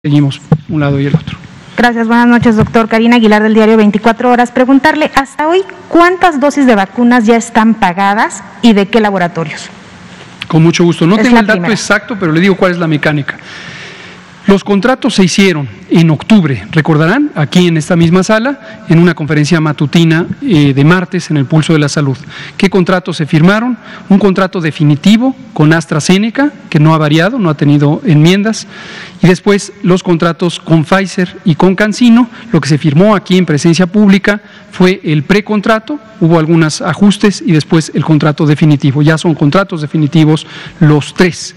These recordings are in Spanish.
Seguimos un lado y el otro. Gracias, buenas noches, doctor. Karina Aguilar, del diario 24 Horas. Preguntarle, hasta hoy, ¿cuántas dosis de vacunas ya están pagadas y de qué laboratorios? Con mucho gusto. No tengo el dato exacto, pero le digo cuál es la mecánica. Los contratos se hicieron en octubre, recordarán, aquí en esta misma sala, en una conferencia matutina de martes en el Pulso de la Salud. ¿Qué contratos se firmaron? Un contrato definitivo con AstraZeneca, que no ha variado, no ha tenido enmiendas, y después los contratos con Pfizer y con CanSino. Lo que se firmó aquí en presencia pública fue el precontrato, hubo algunos ajustes y después el contrato definitivo. Ya son contratos definitivos los tres.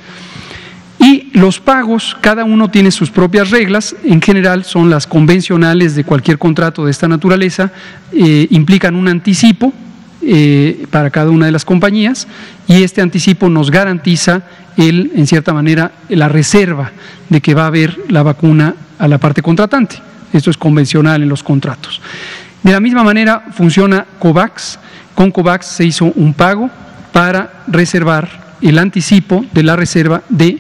Y los pagos, cada uno tiene sus propias reglas, en general son las convencionales de cualquier contrato de esta naturaleza, implican un anticipo para cada una de las compañías y este anticipo nos garantiza, en cierta manera, la reserva de que va a haber la vacuna a la parte contratante. Esto es convencional en los contratos. De la misma manera funciona COVAX. Con COVAX se hizo un pago para reservar el anticipo de la reserva de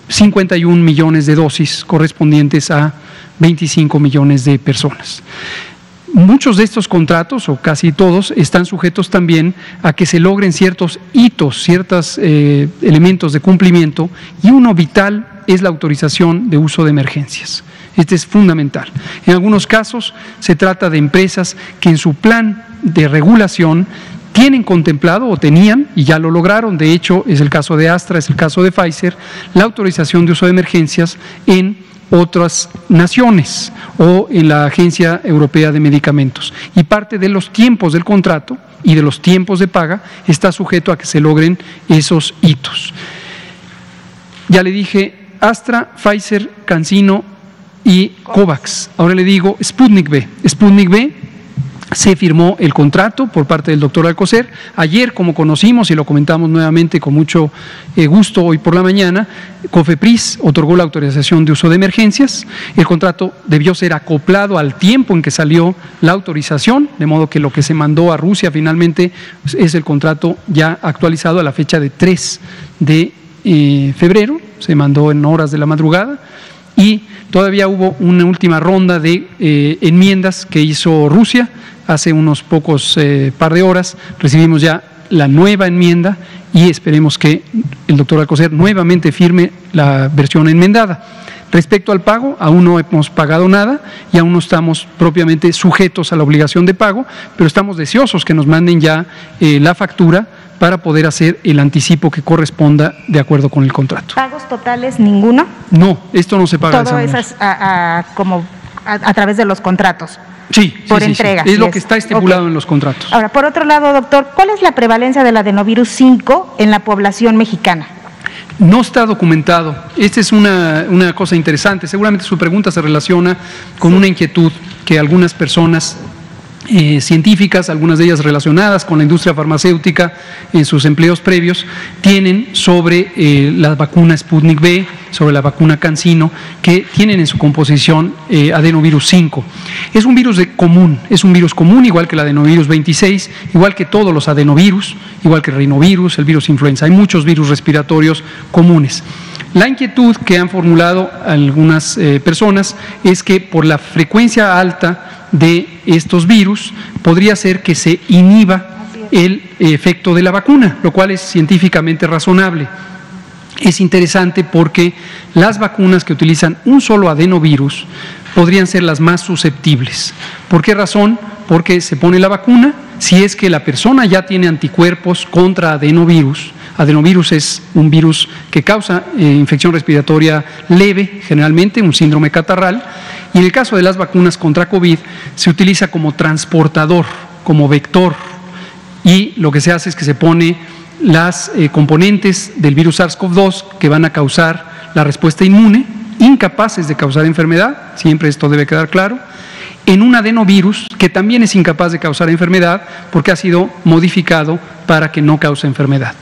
51 millones de dosis correspondientes a 25 millones de personas. Muchos de estos contratos, o casi todos, están sujetos también a que se logren ciertos hitos, ciertos elementos de cumplimiento, y uno vital es la autorización de uso de emergencias. Este es fundamental. En algunos casos se trata de empresas que en su plan de regulación tienen contemplado o tenían, y ya lo lograron, de hecho es el caso de Astra, es el caso de Pfizer, la autorización de uso de emergencias en otras naciones o en la Agencia Europea de Medicamentos. Y parte de los tiempos del contrato y de los tiempos de paga está sujeto a que se logren esos hitos. Ya le dije Astra, Pfizer, CanSino y COVAX. Ahora le digo Sputnik V. Sputnik V, se firmó el contrato por parte del doctor Alcocer. Ayer, como conocimos y lo comentamos nuevamente con mucho gusto hoy por la mañana, COFEPRIS otorgó la autorización de uso de emergencias. El contrato debió ser acoplado al tiempo en que salió la autorización, de modo que lo que se mandó a Rusia finalmente es el contrato ya actualizado a la fecha de 3 de febrero, se mandó en horas de la madrugada. Y todavía hubo una última ronda de enmiendas que hizo Rusia. Hace unos pocos par de horas recibimos ya la nueva enmienda y esperemos que el doctor Alcocer nuevamente firme la versión enmendada. Respecto al pago, aún no hemos pagado nada y aún no estamos propiamente sujetos a la obligación de pago, pero estamos deseosos que nos manden ya la factura para poder hacer el anticipo que corresponda de acuerdo con el contrato. ¿Pagos totales ninguno? No, esto no se paga. Todo eso es como a través de los contratos. Sí, por entrega. Sí. Es lo que está estipulado en los contratos. Ahora, por otro lado, doctor, ¿cuál es la prevalencia del adenovirus 5 en la población mexicana? No está documentado. Esta es una cosa interesante. Seguramente su pregunta se relaciona con una inquietud que algunas personas científicas, algunas de ellas relacionadas con la industria farmacéutica en sus empleos previos, tienen sobre la vacuna Sputnik V, sobre la vacuna CanSino, que tienen en su composición adenovirus 5. Es un virus común, igual que el adenovirus 26, igual que todos los adenovirus, igual que el rinovirus, el virus influenza. Hay muchos virus respiratorios comunes. La inquietud que han formulado algunas personas es que por la frecuencia alta de estos virus podría ser que se inhiba el efecto de la vacuna, lo cual es científicamente razonable. Es interesante porque las vacunas que utilizan un solo adenovirus podrían ser las más susceptibles. ¿Por qué razón? Porque se pone la vacuna, si es que la persona ya tiene anticuerpos contra adenovirus. Adenovirus es un virus que causa infección respiratoria leve, generalmente un síndrome catarral, y en el caso de las vacunas contra COVID se utiliza como transportador, como vector, y lo que se hace es que se pone las componentes del virus SARS-CoV-2 que van a causar la respuesta inmune, incapaces de causar enfermedad, siempre esto debe quedar claro, en un adenovirus que también es incapaz de causar enfermedad porque ha sido modificado para que no cause enfermedad.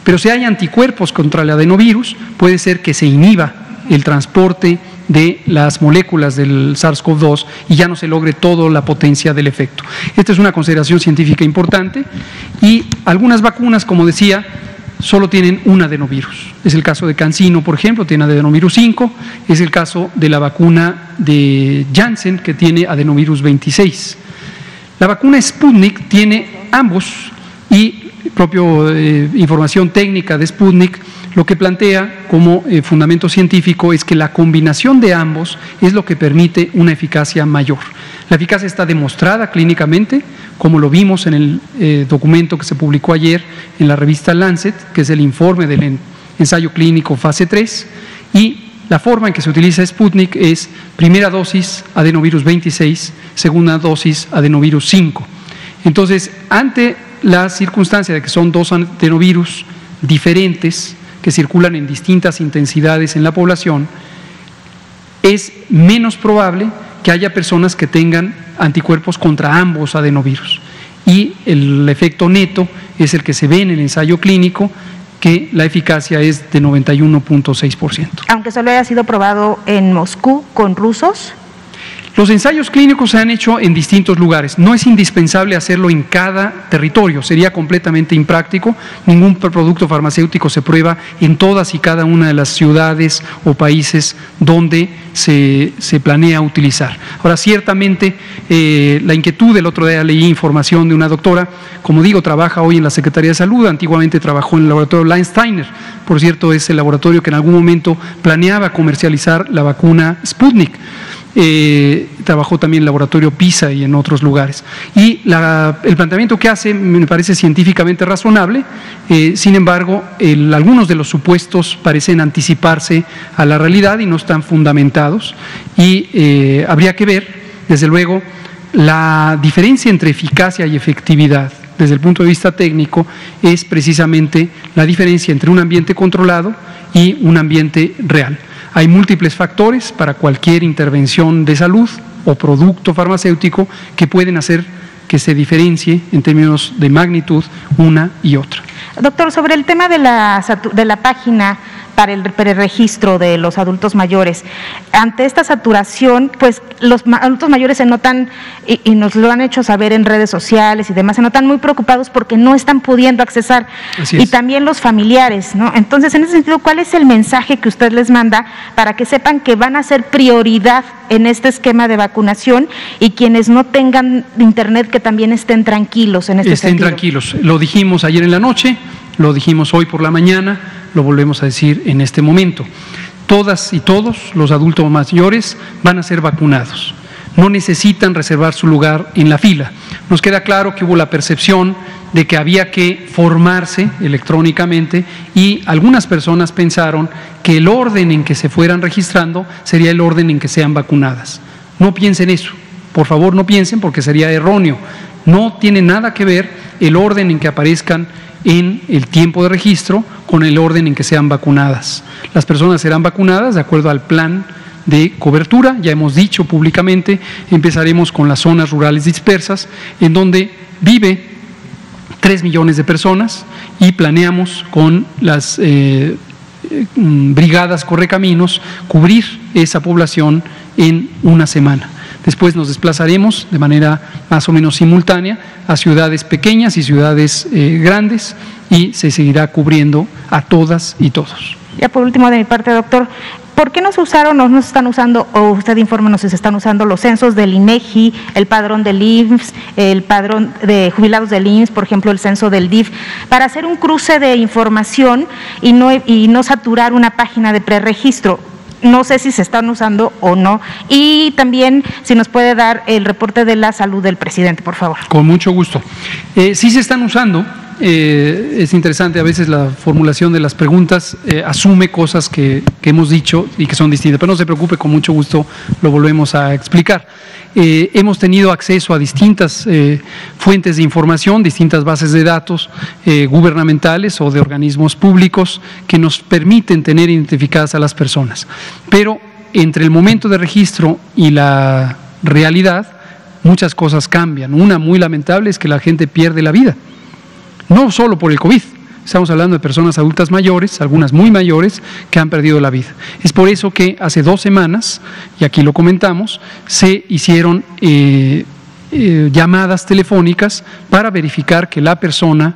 Pero si hay anticuerpos contra el adenovirus, puede ser que se inhiba el transporte de las moléculas del SARS-CoV-2 y ya no se logre toda la potencia del efecto. Esta es una consideración científica importante y algunas vacunas, como decía, solo tienen un adenovirus. Es el caso de CanSino, por ejemplo, tiene adenovirus 5, es el caso de la vacuna de Janssen, que tiene adenovirus 26. La vacuna Sputnik tiene ambos, y información técnica de Sputnik lo que plantea como fundamento científico es que la combinación de ambos es lo que permite una eficacia mayor. La eficacia está demostrada clínicamente, como lo vimos en el documento que se publicó ayer en la revista Lancet, que es el informe del ensayo clínico fase 3, y la forma en que se utiliza Sputnik es primera dosis adenovirus 26, segunda dosis adenovirus 5. Entonces, ante la circunstancia de que son dos adenovirus diferentes que circulan en distintas intensidades en la población, es menos probable que haya personas que tengan anticuerpos contra ambos adenovirus. Y el efecto neto es el que se ve en el ensayo clínico, que la eficacia es de 91.6%. Aunque solo haya sido probado en Moscú con rusos. Los ensayos clínicos se han hecho en distintos lugares. No es indispensable hacerlo en cada territorio, sería completamente impráctico. Ningún producto farmacéutico se prueba en todas y cada una de las ciudades o países donde se planea utilizar. Ahora, ciertamente, la inquietud, el otro día leí información de una doctora, como digo, trabaja hoy en la Secretaría de Salud, antiguamente trabajó en el laboratorio Landsteiner, por cierto, es el laboratorio que en algún momento planeaba comercializar la vacuna Sputnik. Trabajó también en el laboratorio PISA y en otros lugares. Y el planteamiento que hace me parece científicamente razonable, sin embargo, algunos de los supuestos parecen anticiparse a la realidad y no están fundamentados, y habría que ver, desde luego, la diferencia entre eficacia y efectividad desde el punto de vista técnico es precisamente la diferencia entre un ambiente controlado y un ambiente real. Hay múltiples factores para cualquier intervención de salud o producto farmacéutico que pueden hacer que se diferencie en términos de magnitud una y otra. Doctor, sobre el tema de la página para el preregistro de los adultos mayores, ante esta saturación, pues los adultos mayores se notan, y nos lo han hecho saber en redes sociales y demás, se notan muy preocupados porque no están pudiendo accesar, y también los familiares, ¿no? Entonces, en ese sentido, ¿cuál es el mensaje que usted les manda para que sepan que van a ser prioridad en este esquema de vacunación, y quienes no tengan internet que también estén tranquilos en este sentido? Estén tranquilos, lo dijimos ayer en la noche, lo dijimos hoy por la mañana, lo volvemos a decir en este momento. Todas y todos los adultos mayores van a ser vacunados. No necesitan reservar su lugar en la fila. Nos queda claro que hubo la percepción de que había que formarse electrónicamente, y algunas personas pensaron que el orden en que se fueran registrando sería el orden en que sean vacunadas. No piensen eso, por favor no piensen, porque sería erróneo. No tiene nada que ver el orden en que aparezcan en el tiempo de registro con el orden en que sean vacunadas. Las personas serán vacunadas de acuerdo al plan de cobertura. Ya hemos dicho públicamente, empezaremos con las zonas rurales dispersas, en donde vive 3 millones de personas, y planeamos con las brigadas Correcaminos cubrir esa población en una semana. Después nos desplazaremos de manera más o menos simultánea a ciudades pequeñas y ciudades grandes, y se seguirá cubriendo a todas y todos. Ya por último de mi parte, doctor, ¿por qué no se usaron o no se están usando, o usted infórmenos si se están usando los censos del INEGI, el padrón del IMSS, el padrón de jubilados del IMSS, por ejemplo, el censo del DIF, para hacer un cruce de información y no saturar una página de preregistro? No sé si se están usando o no. Y también, si nos puede dar el reporte de la salud del presidente, por favor. Con mucho gusto. Sí se están usando. Es interesante, a veces la formulación de las preguntas asume cosas que hemos dicho y que son distintas, pero no se preocupe, con mucho gusto lo volvemos a explicar. Hemos tenido acceso a distintas fuentes de información, distintas bases de datos gubernamentales o de organismos públicos que nos permiten tener identificadas a las personas. Pero entre el momento de registro y la realidad, muchas cosas cambian. Una muy lamentable es que la gente pierde la vida. No solo por el COVID, estamos hablando de personas adultas mayores, algunas muy mayores, que han perdido la vida. Es por eso que hace 2 semanas, y aquí lo comentamos, se hicieron llamadas telefónicas para verificar que la persona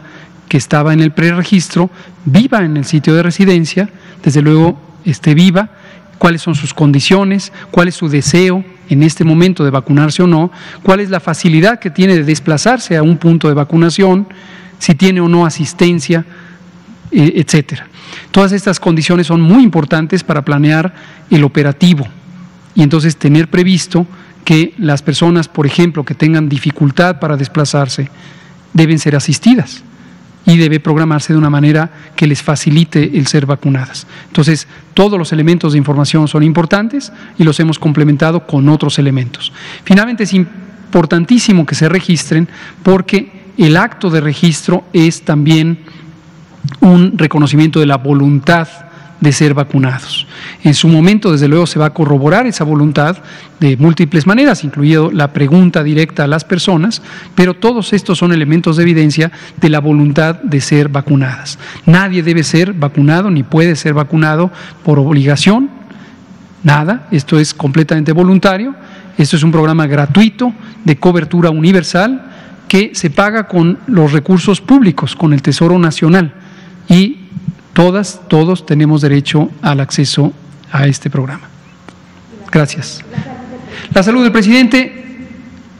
que estaba en el preregistro viva en el sitio de residencia, desde luego esté viva, cuáles son sus condiciones, cuál es su deseo en este momento de vacunarse o no, cuál es la facilidad que tiene de desplazarse a un punto de vacunación, si tiene o no asistencia, etcétera. Todas estas condiciones son muy importantes para planear el operativo y entonces tener previsto que las personas, por ejemplo, que tengan dificultad para desplazarse, deben ser asistidas y debe programarse de una manera que les facilite el ser vacunadas. Entonces, todos los elementos de información son importantes y los hemos complementado con otros elementos. Finalmente, es importantísimo que se registren porque el acto de registro es también un reconocimiento de la voluntad de ser vacunados. En su momento, desde luego, se va a corroborar esa voluntad de múltiples maneras, incluido la pregunta directa a las personas, pero todos estos son elementos de evidencia de la voluntad de ser vacunadas. Nadie debe ser vacunado ni puede ser vacunado por obligación, nada, esto es completamente voluntario, esto es un programa gratuito de cobertura universal que se paga con los recursos públicos, con el Tesoro Nacional y todos tenemos derecho al acceso a este programa. Gracias. La salud del presidente,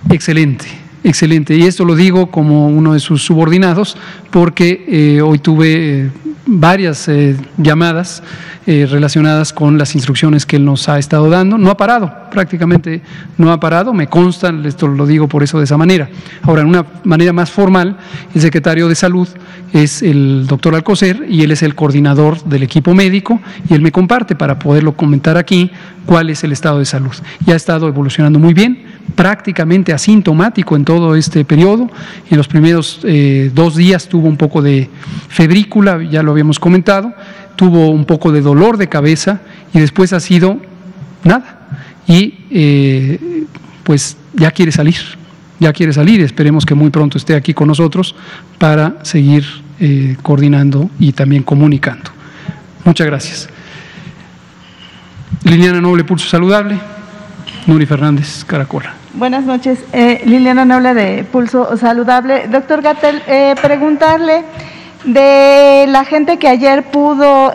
excelente, excelente. Y esto lo digo como uno de sus subordinados porque hoy tuve varias llamadas relacionadas con las instrucciones que él nos ha estado dando. No ha parado, prácticamente no ha parado, me consta, esto lo digo por eso de esa manera. Ahora, en una manera más formal, el secretario de Salud es el doctor Alcocer y él es el coordinador del equipo médico y él me comparte para poderlo comentar aquí cuál es el estado de salud. Y ha estado evolucionando muy bien, prácticamente asintomático en todo este periodo. En los primeros 2 días tuvo un poco de febrícula, ya lo habíamos comentado, tuvo un poco de dolor de cabeza y después ha sido nada. Y pues ya quiere salir, esperemos que muy pronto esté aquí con nosotros para seguir coordinando y también comunicando. Muchas gracias. Liliana Noble, Pulso Saludable. Nuri Fernández, Caracola. Buenas noches, Liliana Noble de Pulso Saludable. Doctor Gatell, preguntarle de la gente que ayer pudo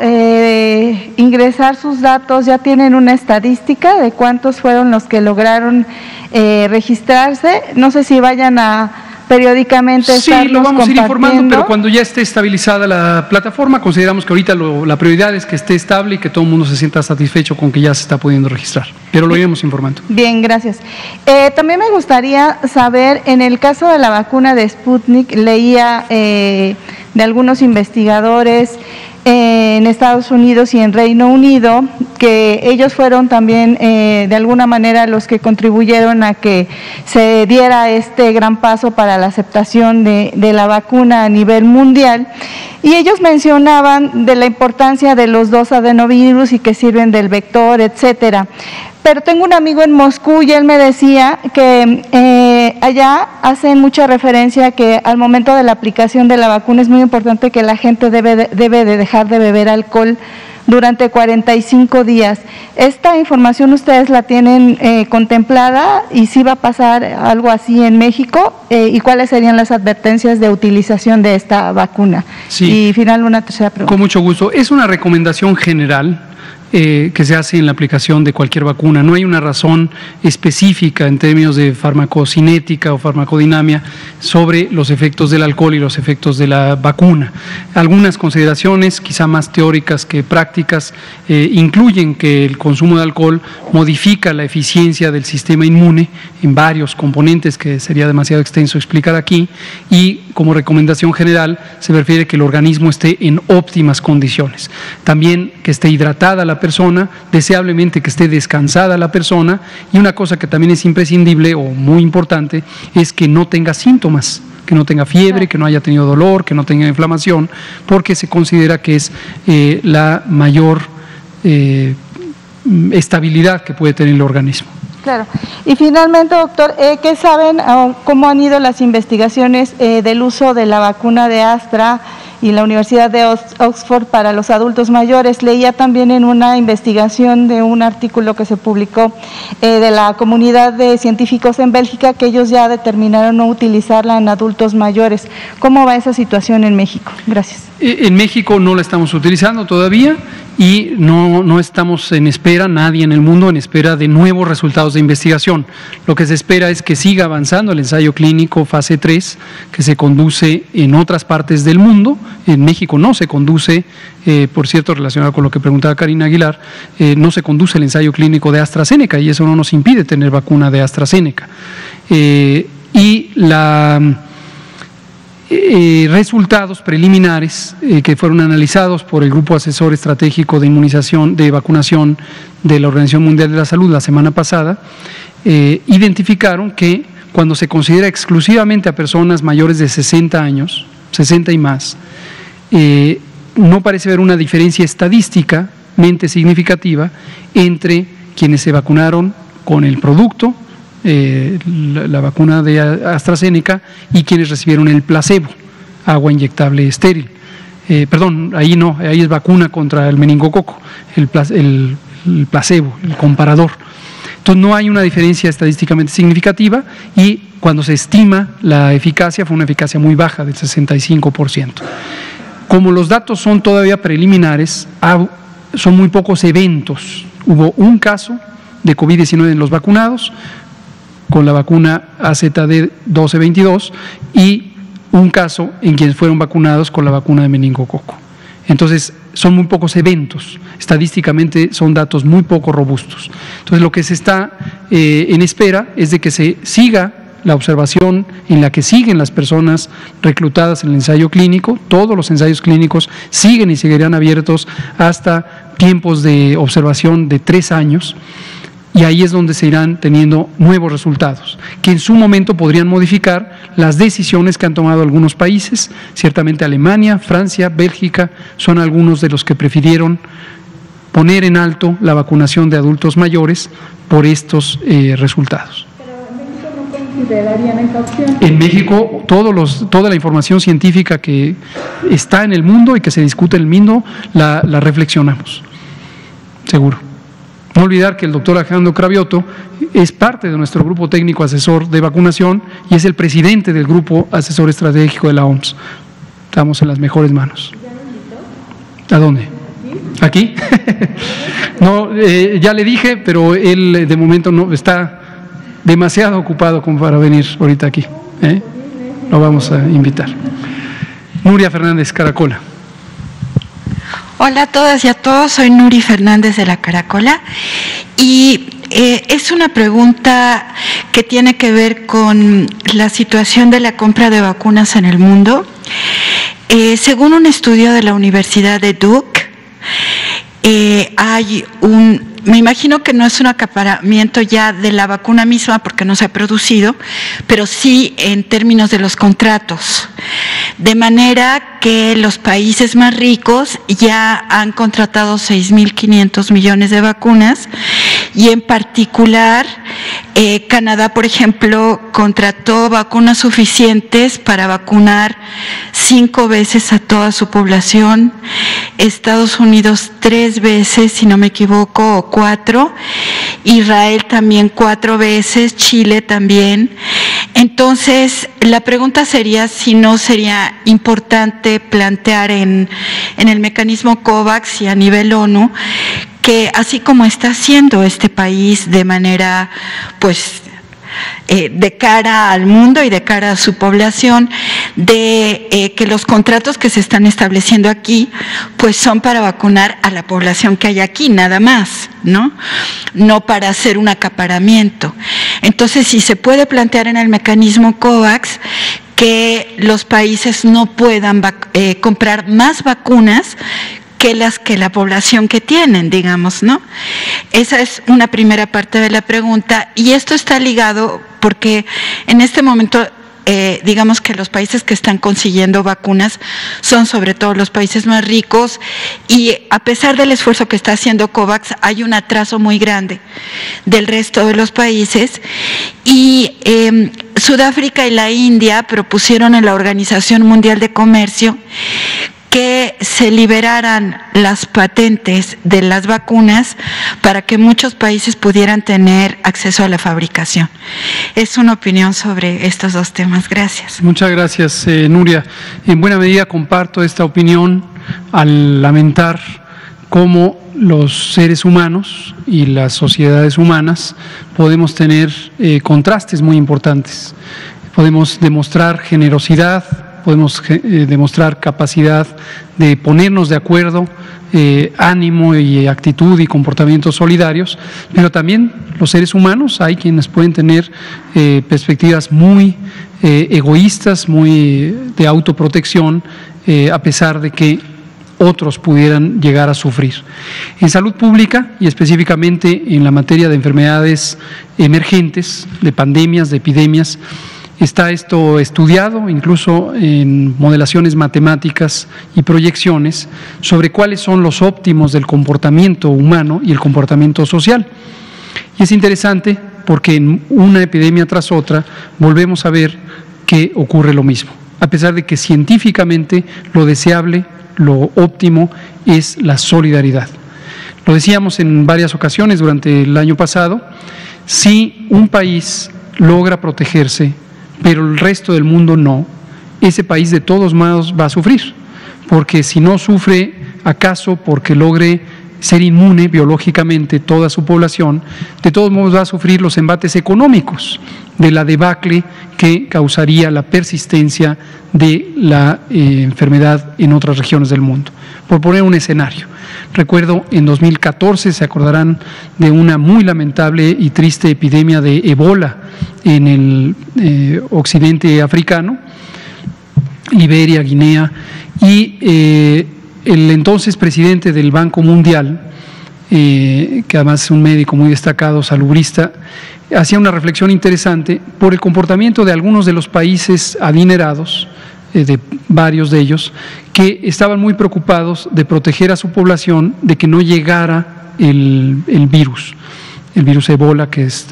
ingresar sus datos, ¿ya tienen una estadística de cuántos fueron los que lograron registrarse? No sé si vayan a periódicamente sí, lo vamos a ir informando, pero cuando ya esté estabilizada la plataforma, consideramos que ahorita la prioridad es que esté estable y que todo el mundo se sienta satisfecho con que ya se está pudiendo registrar, pero lo iremos informando. Bien, gracias. También me gustaría saber, en el caso de la vacuna de Sputnik, leía de algunos investigadores en Estados Unidos y en Reino Unido, que ellos fueron también de alguna manera los que contribuyeron a que se diera este gran paso para la aceptación de la vacuna a nivel mundial, y ellos mencionaban de la importancia de los 2 adenovirus y que sirven del vector, etcétera. Pero tengo un amigo en Moscú y él me decía que allá hacen mucha referencia que al momento de la aplicación de la vacuna es muy importante que la gente debe de dejar de beber alcohol durante 45 días. ¿Esta información ustedes la tienen contemplada y si va a pasar algo así en México? ¿Y cuáles serían las advertencias de utilización de esta vacuna? Sí. Y final, una tercera pregunta. Con mucho gusto. Es una recomendación general que se hace en la aplicación de cualquier vacuna. No hay una razón específica en términos de farmacocinética o farmacodinamia sobre los efectos del alcohol y los efectos de la vacuna. Algunas consideraciones, quizá más teóricas que prácticas, incluyen que el consumo de alcohol modifica la eficiencia del sistema inmune en varios componentes que sería demasiado extenso explicar aquí, y como recomendación general se refiere que el organismo esté en óptimas condiciones. También que esté hidratada la persona, deseablemente que esté descansada la persona, y una cosa que también es imprescindible o muy importante es que no tenga síntomas, que no tenga fiebre, que no haya tenido dolor, que no tenga inflamación, porque se considera que es la mayor estabilidad que puede tener el organismo. Claro. Y finalmente, doctor, ¿qué saben, cómo han ido las investigaciones del uso de la vacuna de Astra y la Universidad de Oxford para los adultos mayores. Leía también en una investigación de un artículo que se publicó de la comunidad de científicos en Bélgica que ellos ya determinaron no utilizarla en adultos mayores. ¿Cómo va esa situación en México? Gracias. En México no la estamos utilizando todavía y no estamos en espera, nadie en el mundo en espera de nuevos resultados de investigación. Lo que se espera es que siga avanzando el ensayo clínico fase 3 que se conduce en otras partes del mundo. En México no se conduce, por cierto, relacionado con lo que preguntaba Karina Aguilar, no se conduce el ensayo clínico de AstraZeneca y eso no nos impide tener vacuna de AstraZeneca. Resultados preliminares que fueron analizados por el Grupo Asesor Estratégico de Inmunización, de Vacunación de la Organización Mundial de la Salud la semana pasada, identificaron que cuando se considera exclusivamente a personas mayores de 60 años, 60 y más, no parece haber una diferencia estadísticamente significativa entre quienes se vacunaron con el producto, la vacuna de AstraZeneca, y quienes recibieron el placebo, agua inyectable estéril. Perdón, ahí no, ahí es vacuna contra el meningococo, el placebo, el comparador. Entonces no hay una diferencia estadísticamente significativa y cuando se estima la eficacia fue una eficacia muy baja, del 65%. Como los datos son todavía preliminares, son muy pocos eventos. Hubo un caso de COVID-19 en los vacunados con la vacuna AZD1222 y un caso en quienes fueron vacunados con la vacuna de meningococo. Entonces, son muy pocos eventos, estadísticamente son datos muy poco robustos. Entonces, lo que se está en espera es de que se siga la observación en la que siguen las personas reclutadas en el ensayo clínico. Todos los ensayos clínicos siguen y seguirán abiertos hasta tiempos de observación de 3 años. Y ahí es donde se irán teniendo nuevos resultados, que en su momento podrían modificar las decisiones que han tomado algunos países. Ciertamente Alemania, Francia, Bélgica son algunos de los que prefirieron poner en alto la vacunación de adultos mayores por estos resultados. ¿Pero en México no considerarían esa opción? En México toda la información científica que está en el mundo y que se discute en el mundo la reflexionamos, seguro. No olvidar que el doctor Alejandro Cravioto es parte de nuestro grupo técnico asesor de vacunación y es el presidente del grupo asesor estratégico de la OMS. Estamos en las mejores manos. ¿Ya lo invitó? ¿A dónde? ¿Aquí? No, ya le dije, pero él de momento no está demasiado ocupado como para venir ahorita aquí. Lo vamos a invitar. Nuria Fernández, Caracola. Hola a todas y a todos, soy Nuri Fernández de la Caracola y es una pregunta que tiene que ver con la situación de la compra de vacunas en el mundo. Según un estudio de la Universidad de Duke, me imagino que no es un acaparamiento ya de la vacuna misma porque no se ha producido, pero sí en términos de los contratos. De manera que los países más ricos ya han contratado 6.500 millones de vacunas y en particular Canadá, por ejemplo, contrató vacunas suficientes para vacunar 5 veces a toda su población, Estados Unidos 3 veces, si no me equivoco, o 4, Israel también 4 veces, Chile también. Entonces, la pregunta sería si no sería importante plantear en el mecanismo COVAX y a nivel ONU que así como está haciendo este país de manera, pues, de cara al mundo y de cara a su población, de que los contratos que se están estableciendo aquí, pues son para vacunar a la población que hay aquí, nada más, ¿no? No para hacer un acaparamiento. Entonces, si se puede plantear en el mecanismo COVAX que los países no puedan comprar más vacunas que la población que tienen, digamos, ¿no? Esa es una primera parte de la pregunta y esto está ligado porque en este momento digamos que los países que están consiguiendo vacunas son sobre todo los países más ricos y a pesar del esfuerzo que está haciendo COVAX hay un atraso muy grande del resto de los países y Sudáfrica y la India propusieron en la Organización Mundial de Comercio que se liberaran las patentes de las vacunas para que muchos países pudieran tener acceso a la fabricación. Es una opinión sobre estos dos temas. Gracias. Muchas gracias, Nuria. En buena medida comparto esta opinión al lamentar cómo los seres humanos y las sociedades humanas podemos tener contrastes muy importantes. Podemos demostrar generosidad, podemos demostrar capacidad de ponernos de acuerdo, ánimo y actitud y comportamientos solidarios, pero también los seres humanos hay quienes pueden tener perspectivas muy egoístas, muy de autoprotección, a pesar de que otros pudieran llegar a sufrir. En salud pública y específicamente en la materia de enfermedades emergentes, de pandemias, de epidemias, está esto estudiado incluso en modelaciones matemáticas y proyecciones sobre cuáles son los óptimos del comportamiento humano y el comportamiento social. Y es interesante porque en una epidemia tras otra volvemos a ver que ocurre lo mismo, a pesar de que científicamente lo deseable, lo óptimo es la solidaridad. Lo decíamos en varias ocasiones durante el año pasado, si un país logra protegerse, pero el resto del mundo no, ese país de todos modos va a sufrir, porque si no sufre acaso porque logre ser inmune biológicamente toda su población, de todos modos va a sufrir los embates económicos de la debacle que causaría la persistencia de la enfermedad en otras regiones del mundo. Por poner un escenario, recuerdo en 2014, se acordarán de una muy lamentable y triste epidemia de ébola en el occidente africano, Liberia, Guinea, y el entonces presidente del Banco Mundial, que además es un médico muy destacado, salubrista, hacía una reflexión interesante por el comportamiento de algunos de los países adinerados, de varios de ellos, que estaban muy preocupados de proteger a su población de que no llegara el virus ébola, que es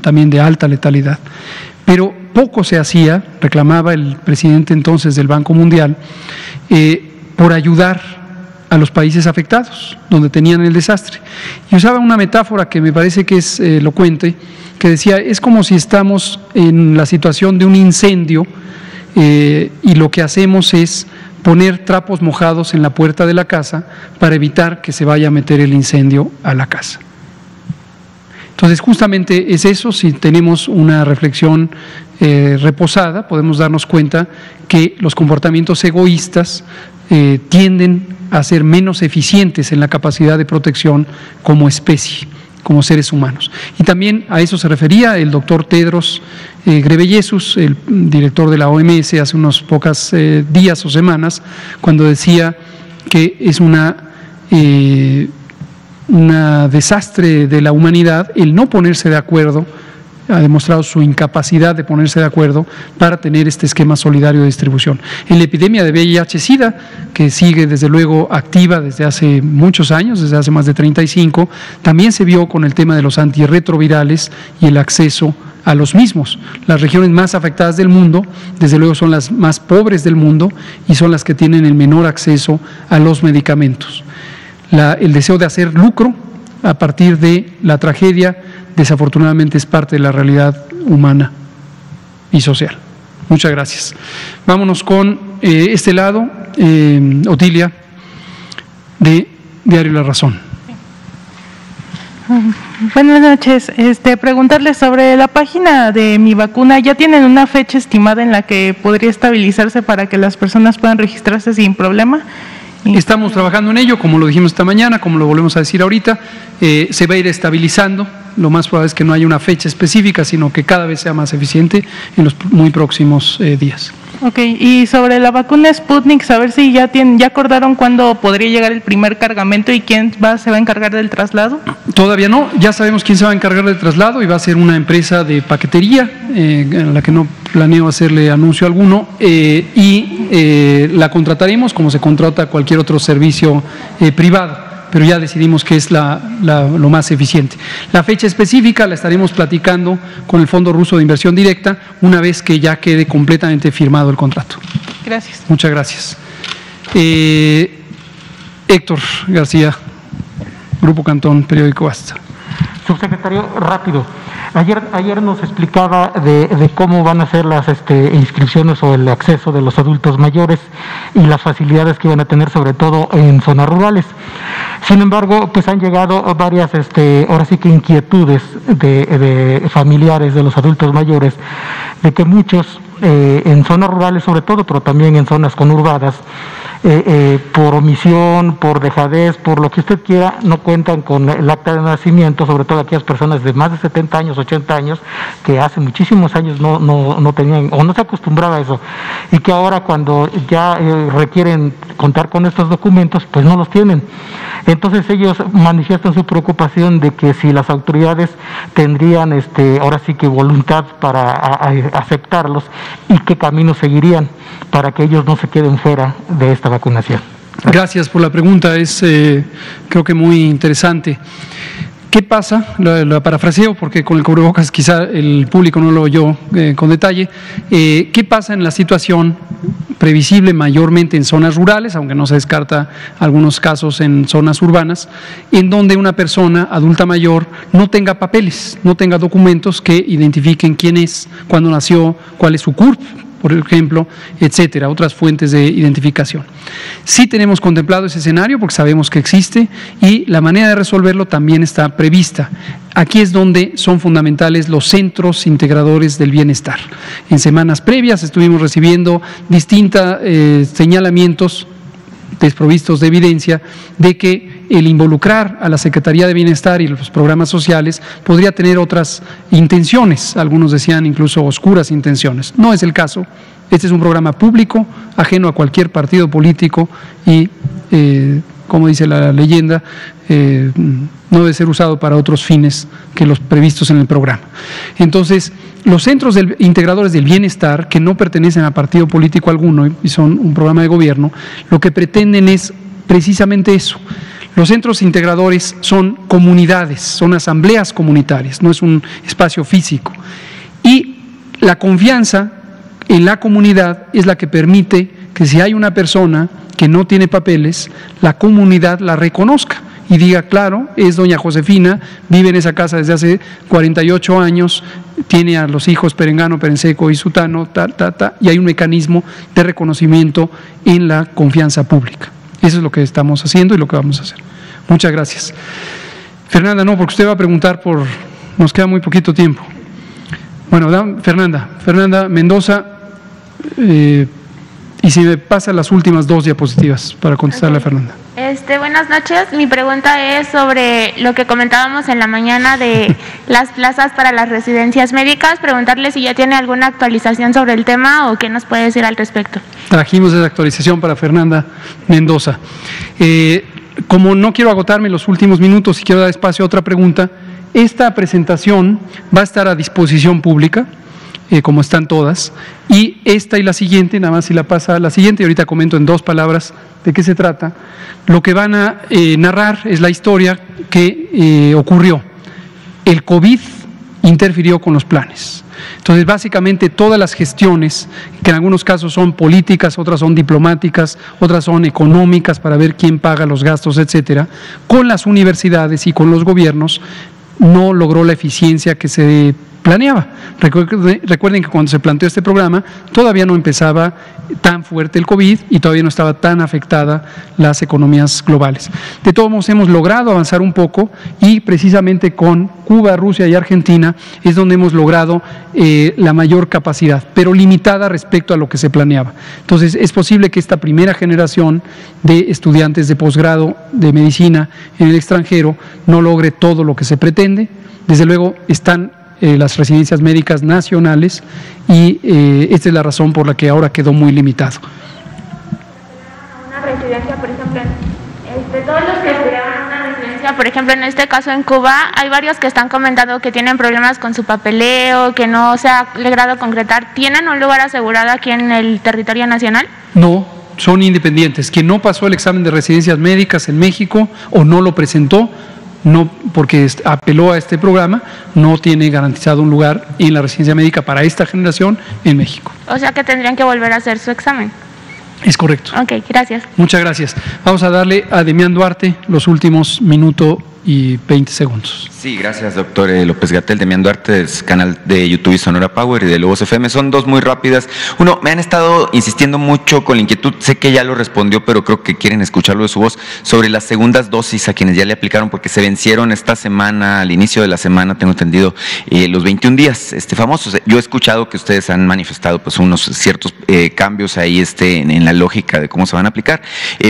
también de alta letalidad. Pero poco se hacía, reclamaba el presidente entonces del Banco Mundial, por ayudar a los países afectados, donde tenían el desastre. Y usaba una metáfora que me parece que es elocuente, que decía, es como si estamos en la situación de un incendio y lo que hacemos es poner trapos mojados en la puerta de la casa para evitar que se vaya a meter el incendio a la casa. Entonces, justamente es eso. Si tenemos una reflexión reposada, podemos darnos cuenta que los comportamientos egoístas tienden a ser menos eficientes en la capacidad de protección como especie, como seres humanos. Y también a eso se refería el doctor Tedros Ghebreyesus, el director de la OMS, hace unos pocos días o semanas, cuando decía que es una desastre de la humanidad el no ponerse de acuerdo, ha demostrado su incapacidad de ponerse de acuerdo para tener este esquema solidario de distribución. En la epidemia de VIH-Sida, que sigue desde luego activa desde hace muchos años, desde hace más de 35, también se vio con el tema de los antirretrovirales y el acceso a los mismos. Las regiones más afectadas del mundo, desde luego, son las más pobres del mundo y son las que tienen el menor acceso a los medicamentos. El deseo de hacer lucro a partir de la tragedia, desafortunadamente, es parte de la realidad humana y social. Muchas gracias. Vámonos con este lado, Otilia, de Diario La Razón. Buenas noches. Preguntarles sobre la página de Mi Vacuna. ¿Ya tienen una fecha estimada en la que podría estabilizarse para que las personas puedan registrarse sin problema? Estamos trabajando en ello, como lo dijimos esta mañana, como lo volvemos a decir ahorita, se va a ir estabilizando. Lo más probable es que no haya una fecha específica, sino que cada vez sea más eficiente en los muy próximos días. Ok, y sobre la vacuna Sputnik, saber si ya acordaron cuándo podría llegar el primer cargamento y quién se va a encargar del traslado. Todavía no, ya sabemos quién se va a encargar del traslado y va a ser una empresa de paquetería, a la que no planeo hacerle anuncio alguno, y la contrataremos como se contrata cualquier otro servicio privado, pero ya decidimos que es lo más eficiente. La fecha específica la estaremos platicando con el Fondo Ruso de Inversión Directa una vez que ya quede completamente firmado el contrato. Gracias. Muchas gracias. Héctor García, Grupo Cantón, Periódico Basta. Subsecretario, rápido. Ayer nos explicaba de cómo van a ser las inscripciones o el acceso de los adultos mayores y las facilidades que van a tener, sobre todo en zonas rurales. Sin embargo, pues han llegado varias, ahora sí que inquietudes de familiares de los adultos mayores, de que muchos en zonas rurales sobre todo, pero también en zonas conurbadas, por omisión, por dejadez, por lo que usted quiera, no cuentan con el acta de nacimiento, sobre todo aquellas personas de más de 70 años, 80 años, que hace muchísimos años no tenían o no se acostumbraba a eso, y que ahora cuando ya requieren contar con estos documentos, pues no los tienen. Entonces ellos manifiestan su preocupación de que si las autoridades tendrían ahora sí que voluntad para aceptarlos, y qué camino seguirían para que ellos no se queden fuera de esta vacunación. Gracias por la pregunta, es creo que muy interesante. ¿Qué pasa? La parafraseo porque con el cubrebocas quizá el público no lo oyó con detalle. ¿Qué pasa en la situación previsible mayormente en zonas rurales, aunque no se descarta algunos casos en zonas urbanas, en donde una persona adulta mayor no tenga papeles, no tenga documentos que identifiquen quién es, cuándo nació, cuál es su CURP, por ejemplo, etcétera, otras fuentes de identificación? Sí tenemos contemplado ese escenario porque sabemos que existe y la manera de resolverlo también está prevista. Aquí es donde son fundamentales los centros integradores del bienestar. En semanas previas estuvimos recibiendo distintos señalamientos desprovistos de evidencia de que el involucrar a la Secretaría de Bienestar y los programas sociales podría tener otras intenciones, algunos decían incluso oscuras intenciones. No es el caso. Este es un programa público, ajeno a cualquier partido político y, como dice la leyenda, no debe ser usado para otros fines que los previstos en el programa. Entonces, los centros integradores del bienestar, que no pertenecen a partido político alguno y son un programa de gobierno, lo que pretenden es precisamente eso. Los centros integradores son comunidades, son asambleas comunitarias, no es un espacio físico. Y la confianza en la comunidad es la que permite que si hay una persona que no tiene papeles, la comunidad la reconozca y diga, claro, es doña Josefina, vive en esa casa desde hace 48 años, tiene a los hijos Perengano, Perenseco y Sutano, y hay un mecanismo de reconocimiento en la confianza pública. Eso es lo que estamos haciendo y lo que vamos a hacer. Muchas gracias. Fernanda, no, porque usted va a preguntar por... Nos queda muy poquito tiempo. Bueno, Fernanda Mendoza, y si me pasan las últimas 2 diapositivas para contestarle a Fernanda. Buenas noches. Mi pregunta es sobre lo que comentábamos en la mañana de las plazas para las residencias médicas. Preguntarle si ya tiene alguna actualización sobre el tema o qué nos puede decir al respecto. Trajimos esa actualización para Fernanda Mendoza. Como no quiero agotarme los últimos minutos y quiero dar espacio a otra pregunta, esta presentación va a estar a disposición pública, como están todas, y esta y la siguiente, nada más si la pasa la siguiente, y ahorita comento en 2 palabras de qué se trata. Lo que van a narrar es la historia que ocurrió. El COVID interfirió con los planes. Entonces, básicamente todas las gestiones, que en algunos casos son políticas, otras son diplomáticas, otras son económicas para ver quién paga los gastos, etcétera, con las universidades y con los gobiernos, no logró la eficiencia que se planeaba. Recuerden que cuando se planteó este programa todavía no empezaba tan fuerte el COVID y todavía no estaba tan afectada las economías globales. De todos modos hemos logrado avanzar un poco y precisamente con Cuba, Rusia y Argentina es donde hemos logrado la mayor capacidad, pero limitada respecto a lo que se planeaba. Entonces es posible que esta primera generación de estudiantes de posgrado de medicina en el extranjero no logre todo lo que se pretende. Desde luego están las residencias médicas nacionales y esta es la razón por la que ahora quedó muy limitado. Una residencia, por ejemplo, todos los que estudiaban una residencia, por ejemplo, en este caso en Cuba, hay varios que están comentando que tienen problemas con su papeleo, que no se ha logrado concretar. ¿Tienen un lugar asegurado aquí en el territorio nacional? No, son independientes. Quien no pasó el examen de residencias médicas en México o no lo presentó, no, porque apeló a este programa, no tiene garantizado un lugar en la residencia médica para esta generación en México. O sea que tendrían que volver a hacer su examen. Es correcto. Ok, gracias. Muchas gracias. Vamos a darle a Demián Duarte los últimos minuto y 20 segundos. Sí, gracias, doctor López-Gatell. Demián Duarte, es canal de YouTube y Sonora Power y de Lobos FM. Son dos muy rápidas. Uno, me han estado insistiendo mucho con la inquietud, sé que ya lo respondió, pero creo que quieren escucharlo de su voz, sobre las segundas dosis a quienes ya le aplicaron, porque se vencieron esta semana, al inicio de la semana, tengo entendido, los 21 días famosos. Yo he escuchado que ustedes han manifestado pues unos ciertos cambios ahí en la lógica de cómo se van a aplicar,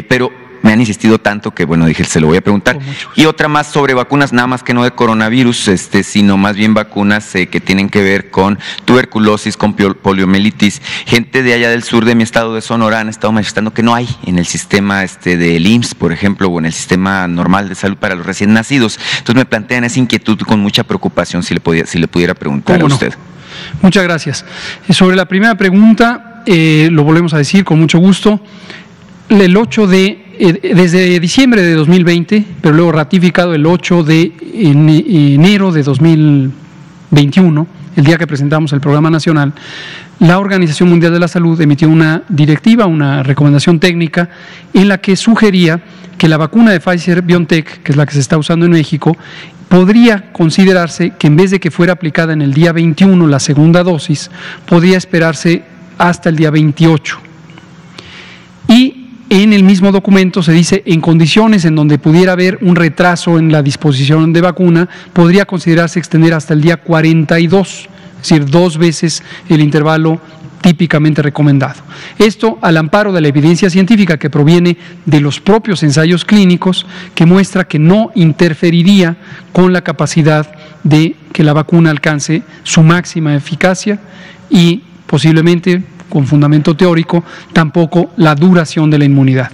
pero me han insistido tanto que, bueno, dije, se lo voy a preguntar. Y otra más sobre vacunas, nada más que no de coronavirus, sino más bien vacunas que tienen que ver con tuberculosis, con poliomielitis. Gente de allá del sur de mi estado de Sonora han estado manifestando que no hay en el sistema del IMSS, por ejemplo, o en el sistema normal de salud para los recién nacidos. Entonces me plantean esa inquietud con mucha preocupación, si le pudiera preguntar a usted. Muchas gracias. Sobre la primera pregunta, lo volvemos a decir con mucho gusto. Desde diciembre de 2020, pero luego ratificado el 8 de enero de 2021, el día que presentamos el programa nacional, la Organización Mundial de la Salud emitió una directiva, una recomendación técnica, en la que sugería que la vacuna de Pfizer-BioNTech, que es la que se está usando en México, podría considerarse que en vez de que fuera aplicada en el día 21 la segunda dosis, podría esperarse hasta el día 28. Y en el mismo documento se dice, en condiciones en donde pudiera haber un retraso en la disposición de vacuna, podría considerarse extender hasta el día 42, es decir, 2 veces el intervalo típicamente recomendado. Esto al amparo de la evidencia científica que proviene de los propios ensayos clínicos, que muestra que no interferiría con la capacidad de que la vacuna alcance su máxima eficacia y posiblemente, con fundamento teórico, tampoco la duración de la inmunidad.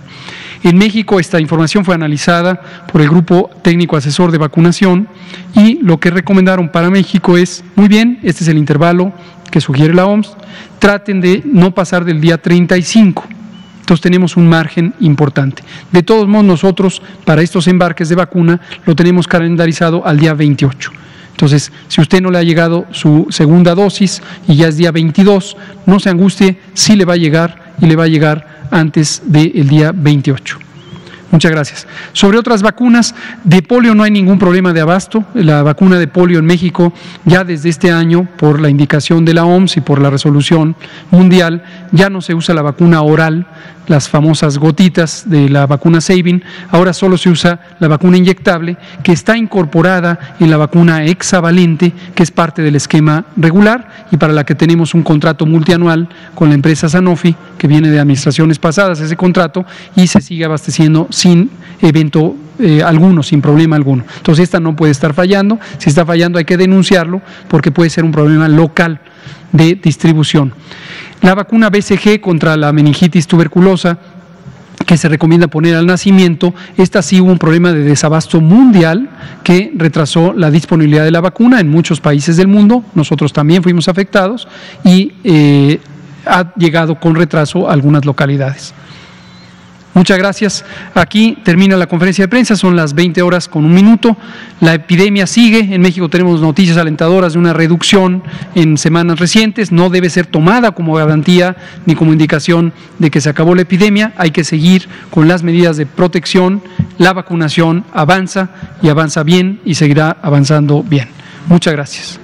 En México esta información fue analizada por el Grupo Técnico Asesor de Vacunación y lo que recomendaron para México es, muy bien, este es el intervalo que sugiere la OMS, traten de no pasar del día 35. Entonces tenemos un margen importante. De todos modos, nosotros para estos embarques de vacuna lo tenemos calendarizado al día 28. Entonces, si usted no le ha llegado su segunda dosis y ya es día 22, no se angustie, sí le va a llegar y le va a llegar antes del día 28. Muchas gracias. Sobre otras vacunas, de polio no hay ningún problema de abasto. La vacuna de polio en México ya desde este año, por la indicación de la OMS y por la resolución mundial, ya no se usa la vacuna oral, las famosas gotitas de la vacuna Sabin, ahora solo se usa la vacuna inyectable que está incorporada en la vacuna hexavalente, que es parte del esquema regular y para la que tenemos un contrato multianual con la empresa Sanofi, que viene de administraciones pasadas ese contrato y se sigue abasteciendo sin evento alguno, sin problema alguno. Entonces esta no puede estar fallando, si está fallando hay que denunciarlo porque puede ser un problema local de distribución. La vacuna BCG contra la meningitis tuberculosa, que se recomienda poner al nacimiento, esta sí hubo un problema de desabasto mundial que retrasó la disponibilidad de la vacuna en muchos países del mundo, nosotros también fuimos afectados y ha llegado con retraso a algunas localidades. Muchas gracias. Aquí termina la conferencia de prensa, son las 20:01. La epidemia sigue. En México tenemos noticias alentadoras de una reducción en semanas recientes. No debe ser tomada como garantía ni como indicación de que se acabó la epidemia. Hay que seguir con las medidas de protección. La vacunación avanza y avanza bien y seguirá avanzando bien. Muchas gracias.